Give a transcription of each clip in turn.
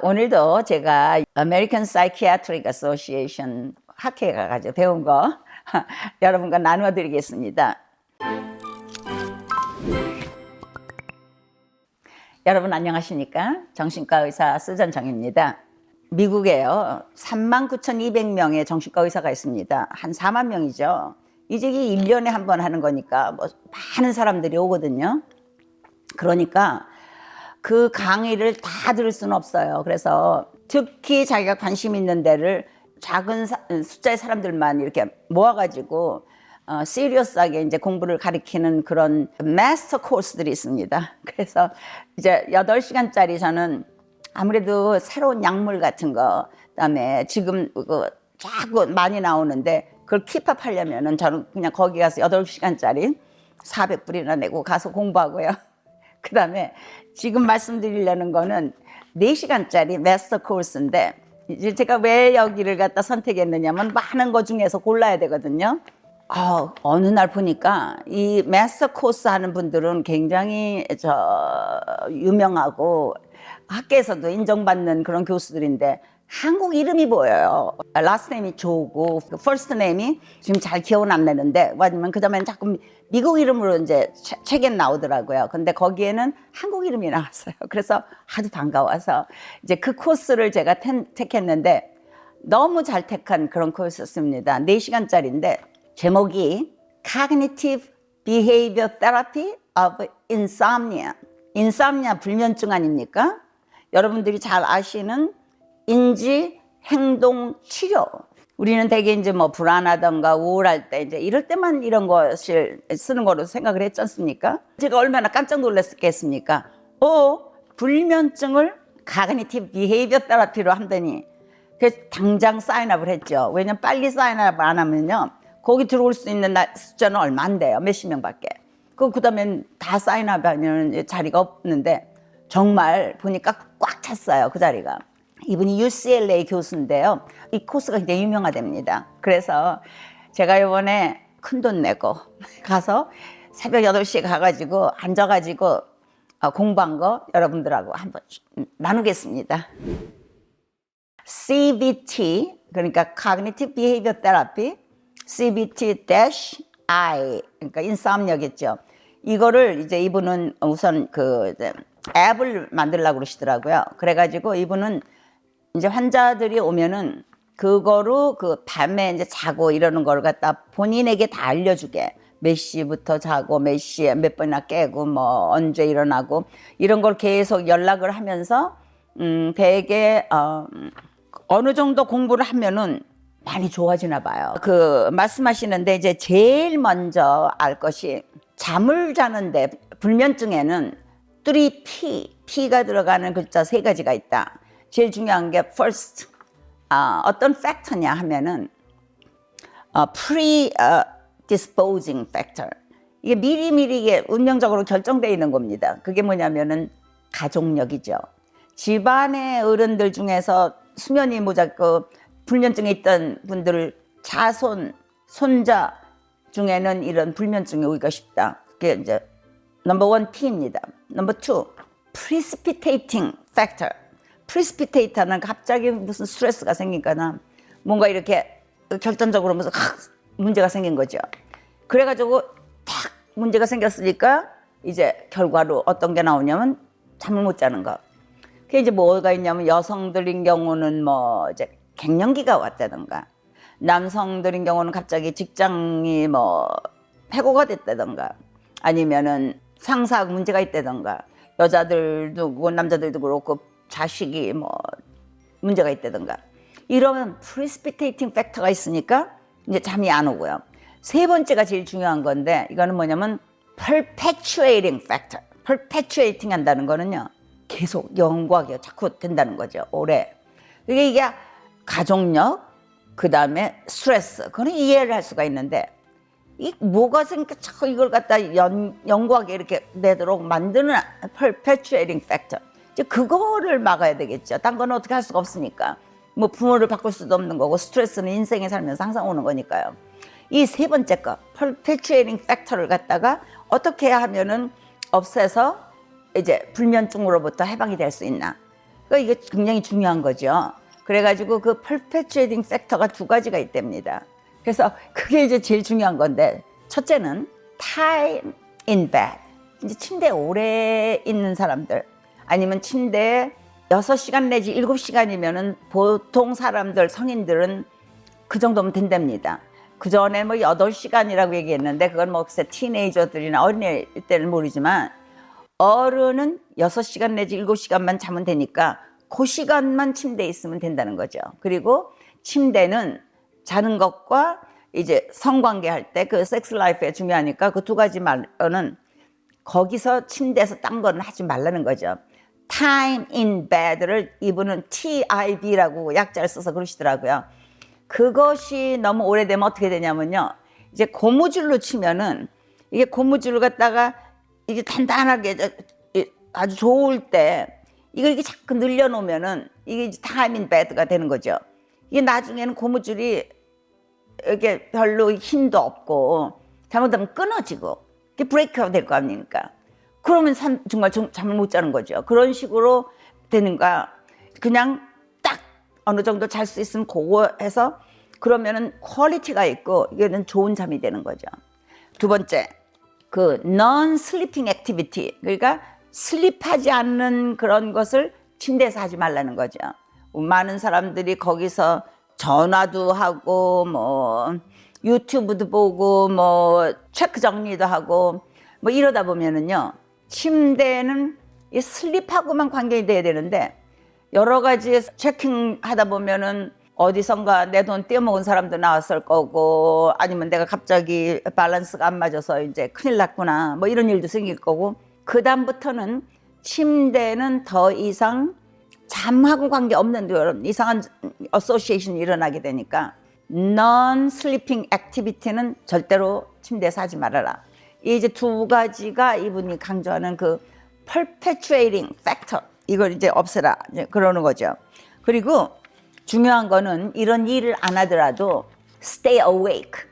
오늘도 제가 American Psychiatric Association 학회에 가가지고 배운 거 여러분과 나누어 드리겠습니다. 여러분 안녕하십니까? 정신과 의사 수전정입니다. 미국에요 39,200명의 정신과 의사가 있습니다. 한 4만 명이죠. 이제 이 1년에 한 번 하는 거니까 뭐 많은 사람들이 오거든요. 그러니까 그 강의를 다 들을 수는 없어요. 그래서 특히 자기가 관심 있는 데를 작은 숫자의 사람들만 이렇게 모아가지고 시리어스하게 이제 공부를 가리키는 그런 마스터 코스들이 있습니다. 그래서 이제 8시간짜리 저는 아무래도 새로운 약물 같은 거, 그다음에 지금 자꾸 많이 나오는데 그걸 킵업 하려면은 저는 그냥 거기 가서 8시간짜리 400불이나 내고 가서 공부하고요. 그 다음에 지금 말씀드리려는 거는 4시간짜리 마스터 코스인데, 이제 제가 왜 여기를 갖다 선택했느냐면 많은 거 중에서 골라야 되거든요. 어느 날 보니까 이 마스터 코스 하는 분들은 굉장히 유명하고 학계에서도 인정받는 그런 교수들인데 한국 이름이 보여요. 라스트 네임이 조고 퍼스트 네임이 지금 잘 기억은 안 나는데, 왜냐면 그 다음에는 자꾸 미국 이름으로 이제 책에 나오더라고요. 근데 거기에는 한국 이름이 나왔어요. 그래서 아주 반가워서 이제 그 코스를 제가 택했는데 너무 잘 택한 그런 코스였습니다. 4시간짜리인데 제목이 Cognitive Behavior Therapy of Insomnia. 인삼니아 불면증 아닙니까? 여러분들이 잘 아시는 인지 행동 치료. 우리는 대개 이제 뭐 불안하던가 우울할 때 이제 이럴 때만 이런 것을 쓰는 거로 생각을 했지 않습니까? 제가 얼마나 깜짝 놀랐겠습니까? 불면증을 Cognitive Behavior Therapy로 한다니. 그래서 당장 사인업을 했죠. 왜냐면 빨리 사인업 안 하면요, 거기 들어올 수 있는 숫자는 얼마 안 돼요. 몇십 명밖에. 그 다음에 다 사인업하면 자리가 없는데 정말 보니까 꽉 찼어요, 그 자리가. 이분이 UCLA 교수인데요. 이 코스가 굉장히 유명하답니다. 그래서 제가 이번에 큰돈 내고 가서 새벽 8시에 가가지고 앉아가지고 공부한 거 여러분들하고 한번 나누겠습니다. CBT, 그러니까 Cognitive Behavior Therapy, CBT-I, 그러니까 인썸니아겠죠. 이거를 이제 이분은 우선 앱을 만들려고 그러시더라고요. 그래가지고 이분은 이제 환자들이 오면은 그거로 밤에 이제 자고 이러는 걸 갖다 본인에게 다 알려주게, 몇 시부터 자고 몇 시에 몇 번이나 깨고 뭐 언제 일어나고 이런 걸 계속 연락을 하면서 되게 어느 정도 공부를 하면은 많이 좋아지나 봐요. 말씀하시는데 이제 제일 먼저 알 것이, 잠을 자는데 불면증에는 3P가 들어가는 글자 3가지가 있다. 제일 중요한 게 first, 어떤 팩터냐 하면은 predisposing factor. 이게 미리미리 이게 운명적으로 결정되어 있는 겁니다. 그게 뭐냐면은 가족력이죠. 집안의 어른들 중에서 수면이 모자고 불면증에 있던 분들 자손, 손자 중에는 이런 불면증이 오기가 쉽다. 그게 이제 넘버 1 P입니다. 넘버 2 precipitating factor. precipitate는 갑자기 무슨 스트레스가 생기거나 뭔가 이렇게 결정적으로 무슨 문제가 생긴 거죠. 그래가지고 탁 문제가 생겼으니까 이제 결과로 어떤 게 나오냐면 잠을 못 자는 거. 그게 이제 뭐가 있냐면 여성들인 경우는 뭐 이제 갱년기가 왔다든가, 남성들인 경우는 갑자기 직장이 뭐 해고가 됐다든가, 아니면은 상사하고 문제가 있다든가, 여자들도 그렇고 남자들도 그렇고 자식이 뭐 문제가 있다든가, 이러면 precipitating factor가 있으니까 이제 잠이 안 오고요. 3번째가 제일 중요한 건데, 이거는 뭐냐면 perpetuating factor. perpetuating 한다는 거는요, 계속 연구하기가 자꾸 된다는 거죠, 오래. 이게 가족력, 그 다음에 스트레스, 그거는 이해를 할 수가 있는데, 뭐가 생겨 자꾸 이걸 갖다 연구하게 이렇게 내도록 만드는 perpetuating factor. 이제 그거를 막아야 되겠죠. 딴 건 어떻게 할 수가 없으니까. 뭐 부모를 바꿀 수도 없는 거고, 스트레스는 인생에 살면서 항상 오는 거니까요. 이 3번째 거, perpetuating factor를 갖다가 어떻게 하면은 없애서 이제 불면증으로부터 해방이 될 수 있나. 그러니까 이게 굉장히 중요한 거죠. 그래가지고 그 perpetuating 팩터가 두 가지가 있답니다. 그래서 그게 이제 제일 중요한 건데, 첫째는 time in bed. 이제 침대에 오래 있는 사람들, 아니면 침대에 6시간 내지 7시간이면은 보통 사람들, 성인들은 그 정도면 된답니다. 그 전에 뭐 8시간이라고 얘기했는데, 그건 뭐 글쎄 티네이저들이나 어린애 때는 모르지만, 어른은 6시간 내지 7시간만 자면 되니까 그 시간만 침대에 있으면 된다는 거죠. 그리고 침대는 자는 것과 이제 성관계 할 때 그 섹스 라이프에 중요하니까 그 두 가지 말로는 거기서 침대에서 딴 거는 하지 말라는 거죠. time in bed를 이분은 TIB라고 약자를 써서 그러시더라고요. 그것이 너무 오래되면 어떻게 되냐면요, 이제 고무줄로 치면은 이게 고무줄을 갖다가 이게 단단하게 아주 좋을 때 이걸 이렇게 자꾸 늘려놓으면은 이게 이제 time in bed가 되는 거죠. 이게 나중에는 고무줄이 이게 별로 힘도 없고 잘못하면 끊어지고 이게 브레이크가 될 거 아닙니까? 그러면 정말 잠을 못 자는 거죠. 그런 식으로 되는가, 그냥 딱 어느 정도 잘 수 있으면 그거 해서 그러면은 퀄리티가 있고 이게는 좋은 잠이 되는 거죠. 두 번째, 그 non-sleeping activity, 그러니까 슬립하지 않는 그런 것을 침대에서 하지 말라는 거죠. 많은 사람들이 거기서 전화도 하고 뭐 유튜브도 보고 뭐 체크 정리도 하고 뭐 이러다 보면은요, 침대는 이 슬립하고만 관계가 돼야 되는데 여러 가지 체킹 하다 보면은 어디선가 내 돈 떼어먹은 사람도 나왔을 거고, 아니면 내가 갑자기 밸런스가 안 맞아서 이제 큰일 났구나 뭐 이런 일도 생길 거고, 그 다음부터는 침대는 더 이상 잠하고 관계없는 이런 이상한 어소시에이션이 일어나게 되니까 non-sleeping activity는 절대로 침대에서 하지 말아라. 이제 두 가지가 이분이 강조하는 그 perpetuating factor, 이걸 이제 없애라 이제 그러는 거죠. 그리고 중요한 거는 이런 일을 안 하더라도 stay awake,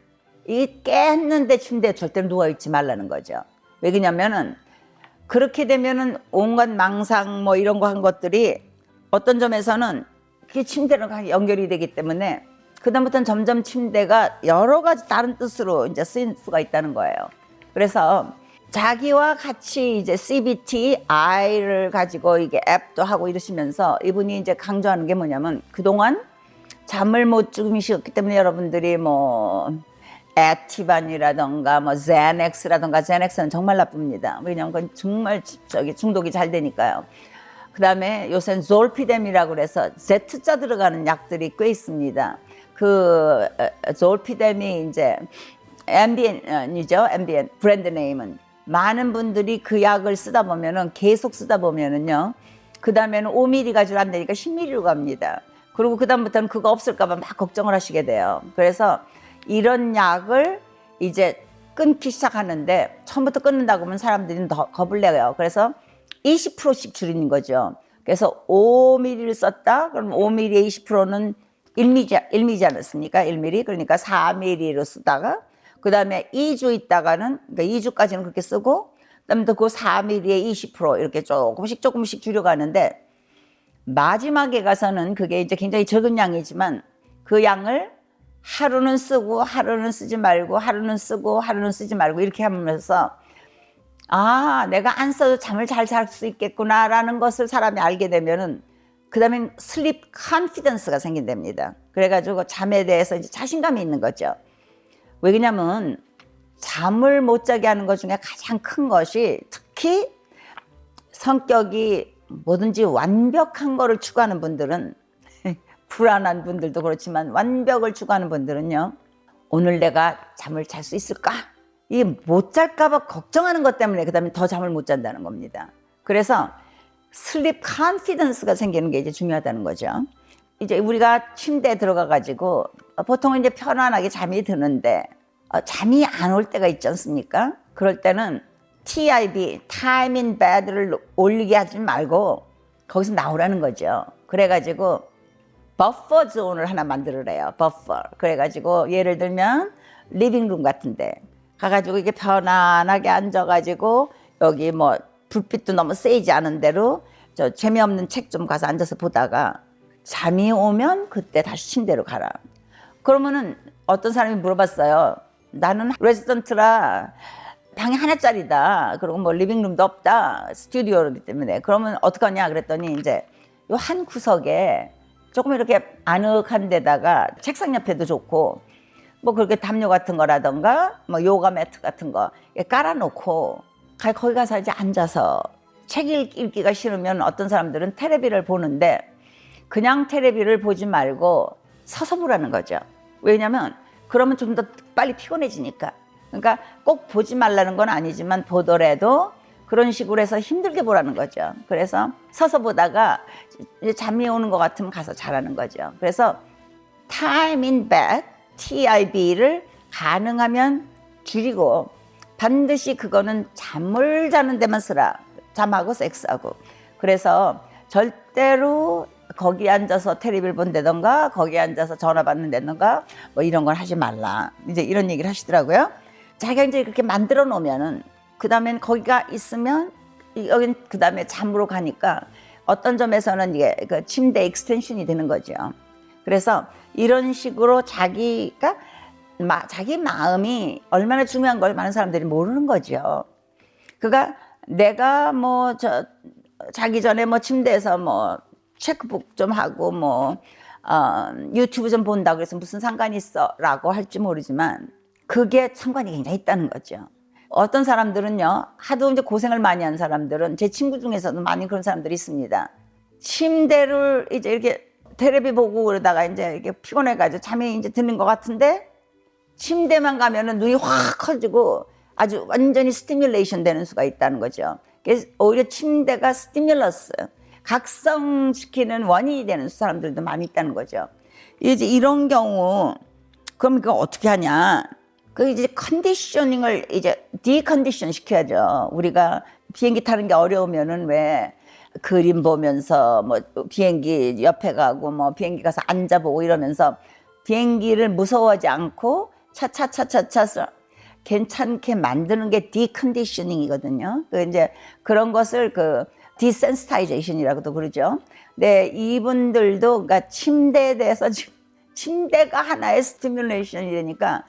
이 깼는데 침대에 절대로 누워있지 말라는 거죠. 왜 그러냐면은 그렇게 되면은 온갖 망상 뭐 이런 거 한 것들이 어떤 점에서는 그게 침대랑 연결이 되기 때문에 그다음부터는 점점 침대가 여러 가지 다른 뜻으로 이제 쓰일 수가 있다는 거예요. 그래서 자기와 같이 이제 CBT-I를 가지고 이게 앱도 하고 이러시면서 이분이 이제 강조하는 게 뭐냐면, 그동안 잠을 못 주무셨기 때문에 여러분들이 뭐 액티반이라던가 뭐 제넥스라던가, 제넥스는 정말 나쁩니다. 왜냐면 그건 정말 중독이 잘 되니까요. 그 다음에 요새는 졸피뎀이라고 그래서 Z자 들어가는 약들이 꽤 있습니다. 그 졸피뎀이 이제 앰비엔이죠. 앰비엔 브랜드 네임은. 많은 분들이 그 약을 쓰다 보면은, 계속 쓰다 보면은요, 그 다음에는 5ml 가지고 안 되니까 10ml로 갑니다. 그리고 그 다음부터는 그거 없을까봐 막 걱정을 하시게 돼요. 그래서 이런 약을 이제 끊기 시작하는데, 처음부터 끊는다고 하면 사람들이 더 겁을 내요. 그래서 20%씩 줄이는 거죠. 그래서 5ml를 썼다? 그럼 5ml의 20%는 1ml지 않았습니까? 1ml. 그러니까 4ml로 쓰다가, 그 다음에 2주 있다가는, 그러니까 2주까지는 그렇게 쓰고, 그 다음에 또 그 4ml의 20% 이렇게 조금씩 줄여가는데, 마지막에 가서는 그게 이제 굉장히 적은 양이지만 그 양을 하루는 쓰고, 하루는 쓰지 말고, 하루는 쓰고, 하루는 쓰지 말고 이렇게 하면서, 아, 내가 안 써도 잠을 잘 잘 수 있겠구나라는 것을 사람이 알게 되면은, 그 다음엔 슬립 컨피던스가 생긴답니다. 그래가지고 잠에 대해서 이제 자신감이 있는 거죠. 왜 그러냐면 잠을 못 자게 하는 것 중에 가장 큰 것이, 특히 성격이 뭐든지 완벽한 거를 추구하는 분들은, 불안한 분들도 그렇지만 완벽을 추구하는 분들은요, 오늘 내가 잠을 잘 수 있을까? 이게 못 잘까 봐 걱정하는 것 때문에 그 다음에 더 잠을 못 잔다는 겁니다. 그래서 슬립 컨피던스가 생기는 게 이제 중요하다는 거죠. 이제 우리가 침대에 들어가 가지고 보통은 이제 편안하게 잠이 드는데 잠이 안 올 때가 있지 않습니까? 그럴 때는 TIB, time in bed를 올리게 하지 말고 거기서 나오라는 거죠. 그래가지고 버퍼 존을 하나 만들으래요. 버퍼. 그래가지고 예를 들면 리빙룸 같은데 가가지고 이게 편안하게 앉아가지고 여기 뭐 불빛도 너무 세지 않은 대로 저 재미없는 책 좀 가서 앉아서 보다가 잠이 오면 그때 다시 침대로 가라. 그러면은 어떤 사람이 물어봤어요. 나는 레지던트라 방이 하나짜리다. 그리고 뭐 리빙룸도 없다. 스튜디오이기 때문에. 그러면 어떡하냐 그랬더니 이제 요 한 구석에 조금 이렇게 아늑한 데다가 책상 옆에도 좋고 뭐 그렇게 담요 같은 거라던가 뭐 요가 매트 같은 거 깔아놓고 거기 가서 이제 앉아서 책 읽기가 싫으면 어떤 사람들은 테레비를 보는데 그냥 테레비를 보지 말고 서서 보라는 거죠. 왜냐면 그러면 좀 더 빨리 피곤해지니까. 그러니까 꼭 보지 말라는 건 아니지만 보더라도 그런 식으로 해서 힘들게 보라는 거죠. 그래서 서서 보다가 이제 잠이 오는 것 같으면 가서 자라는 거죠. 그래서 time in bed, TIB를 가능하면 줄이고 반드시 그거는 잠을 자는 데만 쓰라. 잠하고 섹스하고. 그래서 절대로 거기 앉아서 테레비를 본다던가 거기 앉아서 전화 받는다던가 뭐 이런 걸 하지 말라. 이제 이런 얘기를 하시더라고요. 자기가 이제 그렇게 만들어 놓으면은 그 다음엔 거기가 있으면 여긴 그 다음에 잠으로 가니까 어떤 점에서는 이게 그 침대 익스텐션이 되는 거죠. 그래서 이런 식으로 자기가 자기 마음이 얼마나 중요한 걸 많은 사람들이 모르는 거죠. 그러니까 내가 뭐 자기 전에 뭐 침대에서 뭐 체크북 좀 하고 뭐 유튜브 좀 본다고 해서 무슨 상관이 있어라고 할지 모르지만 그게 상관이 굉장히 있다는 거죠. 어떤 사람들은요 하도 이제 고생을 많이 한 사람들은 제 친구 중에서도 많이 그런 사람들이 있습니다. 침대를 이제 이렇게 테레비 보고 그러다가 이제 이렇게 피곤해가지고 잠이 이제 드는 것 같은데 침대만 가면은 눈이 확 커지고 아주 완전히 스티뮬레이션 되는 수가 있다는 거죠. 그래서 오히려 침대가 스티뮬러스, 각성시키는 원인이 되는 사람들도 많이 있다는 거죠. 이제 이런 경우 그럼 그거 어떻게 하냐? 그 이제 컨디셔닝을 이제 디컨디션 시켜야죠. 우리가 비행기 타는 게 어려우면은 왜 그림 보면서 뭐 비행기 옆에 가고 뭐 비행기 가서 앉아보고 이러면서 비행기를 무서워하지 않고 차차차차차 괜찮게 만드는 게 디컨디셔닝이거든요. 그 이제 그런 것을 그 디센시타이제이션이라고도 그러죠. 네, 이분들도 그러니까 침대에 대해서 침대가 하나의 스티뮬레이션이 되니까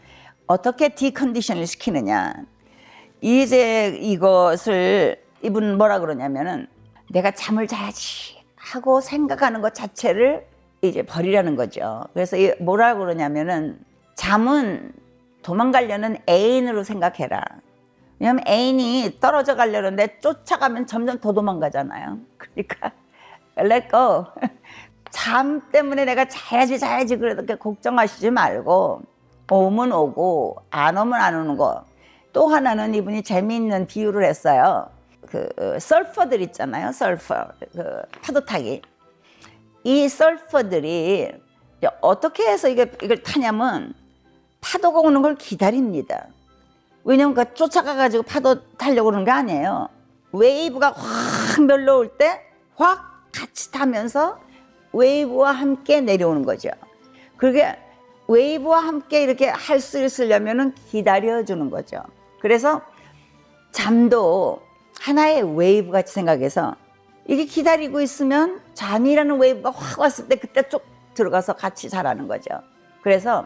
어떻게 디컨디션을 시키느냐. 이제 이것을 이분 뭐라 그러냐면은 내가 잠을 자야지 하고 생각하는 것 자체를 이제 버리라는 거죠. 그래서 뭐라 그러냐면은 잠은 도망가려는 애인으로 생각해라. 왜냐하면 애인이 떨어져 가려는데 쫓아가면 점점 더 도망가잖아요. 그러니까 let go. 잠 때문에 내가 자야지 그렇게 걱정하시지 말고 오면 오고 안 오면 안 오는 거. 또 하나는 이분이 재미있는 비유를 했어요. 그 서퍼들 있잖아요. 서퍼, 그 파도 타기. 이 서퍼들이 어떻게 해서 이걸 타냐면 파도가 오는 걸 기다립니다. 왜냐면 그 쫓아가가지고 파도 타려고 그러는 게 아니에요. 웨이브가 확 밀려올 때 확 같이 타면서 웨이브와 함께 내려오는 거죠. 그게 웨이브와 함께 이렇게 할 수 있으려면 기다려주는 거죠. 그래서 잠도 하나의 웨이브 같이 생각해서 이게 기다리고 있으면 잠이라는 웨이브가 확 왔을 때 그때 쭉 들어가서 같이 자라는 거죠. 그래서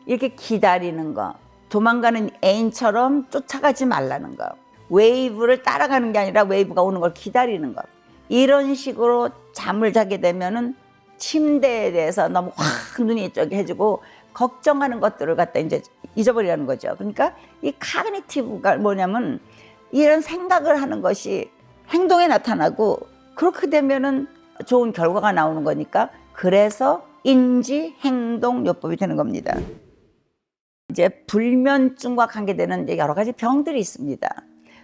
이렇게 기다리는 거, 도망가는 애인처럼 쫓아가지 말라는 거, 웨이브를 따라가는 게 아니라 웨이브가 오는 걸 기다리는 거. 이런 식으로 잠을 자게 되면은 침대에 대해서 너무 확 눈이 쪼개지고 걱정하는 것들을 갖다 이제 잊어버리라는 거죠. 그러니까 이 카그니티브가 뭐냐면 이런 생각을 하는 것이 행동에 나타나고 그렇게 되면은 좋은 결과가 나오는 거니까 그래서 인지 행동 요법이 되는 겁니다. 이제 불면증과 관계되는 이제 여러 가지 병들이 있습니다.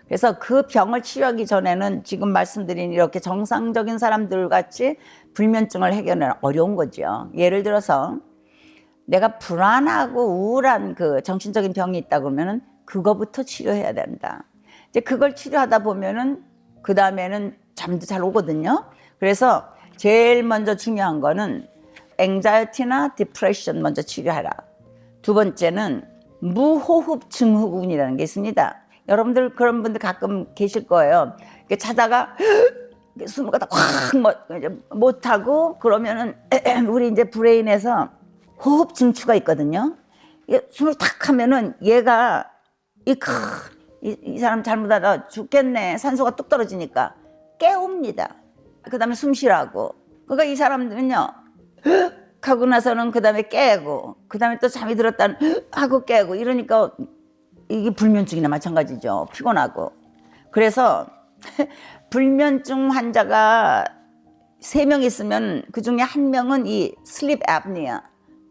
그래서 그 병을 치료하기 전에는 지금 말씀드린 이렇게 정상적인 사람들 같이 불면증을 해결하는 어려운 거죠. 예를 들어서 내가 불안하고 우울한 그 정신적인 병이 있다 그러면은 그거부터 치료해야 된다. 이제 그걸 치료하다 보면은 그 다음에는 잠도 잘 오거든요. 그래서 제일 먼저 중요한 거는 앵자이티나 디프레션 먼저 치료하라. 두 번째는 무호흡 증후군이라는 게 있습니다. 여러분들 그런 분들 가끔 계실 거예요. 이렇게 자다가 숨을 갖다 확 못하고 그러면은 우리 이제 브레인에서 호흡 증추가 있거든요. 숨을 탁 하면은 얘가 이 사람 잘못하다 죽겠네. 산소가 뚝 떨어지니까 깨웁니다. 그 다음에 숨 쉬라고. 그러니까 이 사람들은요, 하고 나서는 그 다음에 깨고, 그 다음에 또 잠이 들었다 하고 깨고, 이러니까 이게 불면증이나 마찬가지죠. 피곤하고. 그래서 불면증 환자가 3명 있으면 그 중에 1명은 이 슬립 애프니아,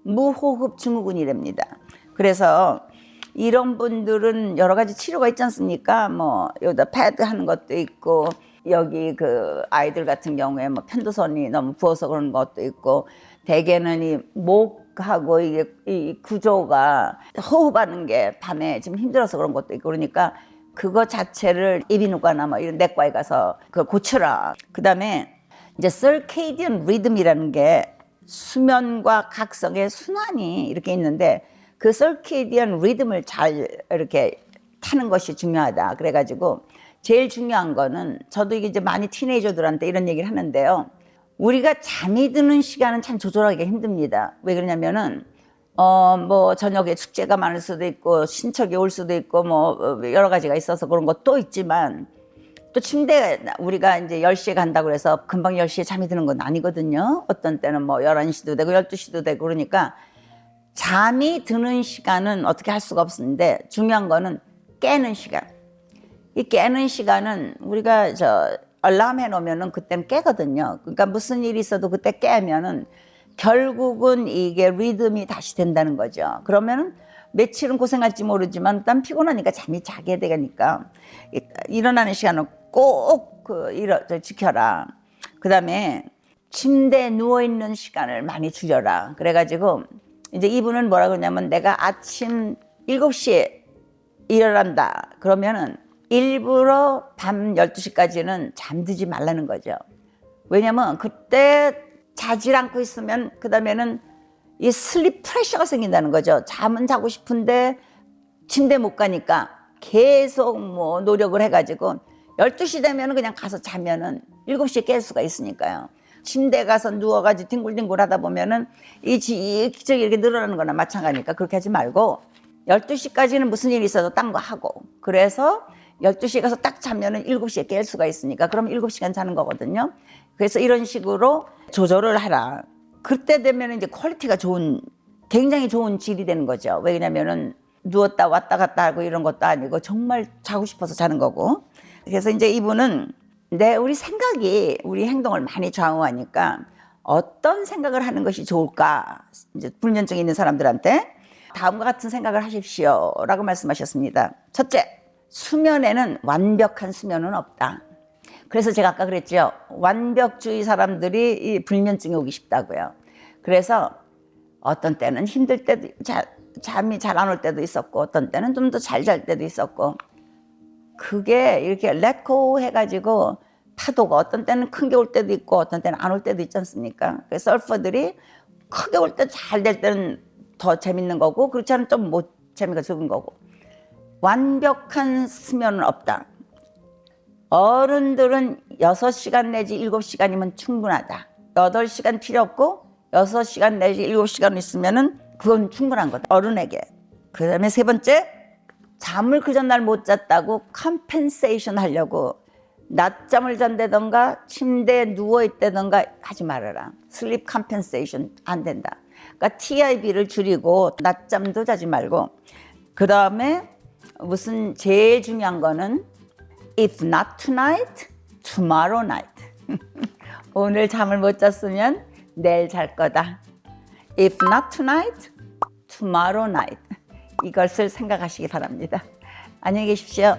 무호흡 증후군이랍니다. 그래서 이런 분들은 여러 가지 치료가 있지 않습니까? 뭐 여기다 패드 하는 것도 있고, 여기 그 아이들 같은 경우에 뭐 편도선이 너무 부어서 그런 것도 있고, 대개는 이 목하고 이게 이 구조가 호흡하는 게 밤에 좀 힘들어서 그런 것도 있고, 그러니까 그거 자체를 이비인후과나 뭐 이런 내과에 가서 그걸 고쳐라. 그다음에 이제 circadian rhythm이라는 게 수면과 각성의 순환이 이렇게 있는데, 그 circadian rhythm을 잘 이렇게 타는 것이 중요하다. 그래가지고 제일 중요한 거는, 저도 이게 이제 많이 티네이저들한테 이런 얘기를 하는데요. 우리가 잠이 드는 시간은 참 조절하기가 힘듭니다. 왜 그러냐면은 뭐 저녁에 축제가 많을 수도 있고 신척이 올 수도 있고 뭐 여러 가지가 있어서 그런 것도 있지만, 또 침대에 우리가 이제 10시에 간다고 해서 금방 10시에 잠이 드는 건 아니거든요. 어떤 때는 뭐 11시도 되고 12시도 되고, 그러니까 잠이 드는 시간은 어떻게 할 수가 없는데, 중요한 거는 깨는 시간. 이 깨는 시간은 우리가 알람 해놓으면은 그때는 깨거든요. 그러니까 무슨 일이 있어도 그때 깨면은 결국은 이게 리듬이 다시 된다는 거죠. 그러면은 며칠은 고생할지 모르지만 일단 피곤하니까 잠이 자게 되니까 일어나는 시간은 꼭 지켜라. 그 다음에 침대에 누워있는 시간을 많이 줄여라. 그래가지고 이제 이분은 뭐라 그러냐면, 내가 아침 7시에 일어난다. 그러면은 일부러 밤 12시까지는 잠들지 말라는 거죠. 왜냐면 그때 자질 않고 있으면 그 다음에는 이 슬립 프레셔가 생긴다는 거죠. 잠은 자고 싶은데 침대 못 가니까 계속 뭐 노력을 해가지고 12시 되면은 그냥 가서 자면은 7시에 깰 수가 있으니까요. 침대에 가서 누워가지고 뒹굴뒹굴 하다 보면은 이 기적이 이렇게 늘어나는 거나 마찬가지니까 그렇게 하지 말고 12시까지는 무슨 일이 있어도 딴 거 하고, 그래서 12시에 가서 딱 자면은 7시에 깰 수가 있으니까 그럼 7시간 자는 거거든요. 그래서 이런 식으로 조절을 하라. 그때 되면 이제 퀄리티가 굉장히 좋은 질이 되는 거죠. 왜냐면은 누웠다 왔다 갔다 하고 이런 것도 아니고 정말 자고 싶어서 자는 거고. 그래서 이제 이분은 우리 생각이 우리 행동을 많이 좌우하니까 어떤 생각을 하는 것이 좋을까? 이제 불면증이 있는 사람들한테 다음과 같은 생각을 하십시오라고 말씀하셨습니다. 첫째, 수면에는 완벽한 수면은 없다. 그래서 제가 아까 그랬죠. 완벽주의 사람들이 이 불면증이 오기 쉽다고요. 그래서 어떤 때는 힘들 때도 잠이 잘 안 올 때도 있었고, 어떤 때는 좀 더 잘 잘 때도 있었고, 그게 이렇게 let go 해가지고 파도가 어떤 때는 큰 게 올 때도 있고 어떤 때는 안 올 때도 있지 않습니까? 그래서 서퍼들이 크게 올 때 잘 될 때는 더 재밌는 거고, 그렇지 않으면 좀 재미가 적은 거고. 완벽한 수면은 없다. 어른들은 6시간 내지 7시간이면 충분하다. 8시간 필요 없고 6시간 내지 7시간 있으면은 그건 충분한 거다, 어른에게. 그 다음에 세 번째, 잠을 그 전날 못 잤다고 컴펜세이션 하려고 낮잠을 잔다던가 침대에 누워있다던가 하지 말아라. 슬립 컴펜세이션 안 된다. 그러니까 TIB를 줄이고 낮잠도 자지 말고, 그 다음에 무슨 제일 중요한 거는 if not tonight, tomorrow night. 오늘 잠을 못 잤으면 내일 잘 거다. If not tonight, tomorrow night. 이것을 생각하시기 바랍니다. 안녕히 계십시오.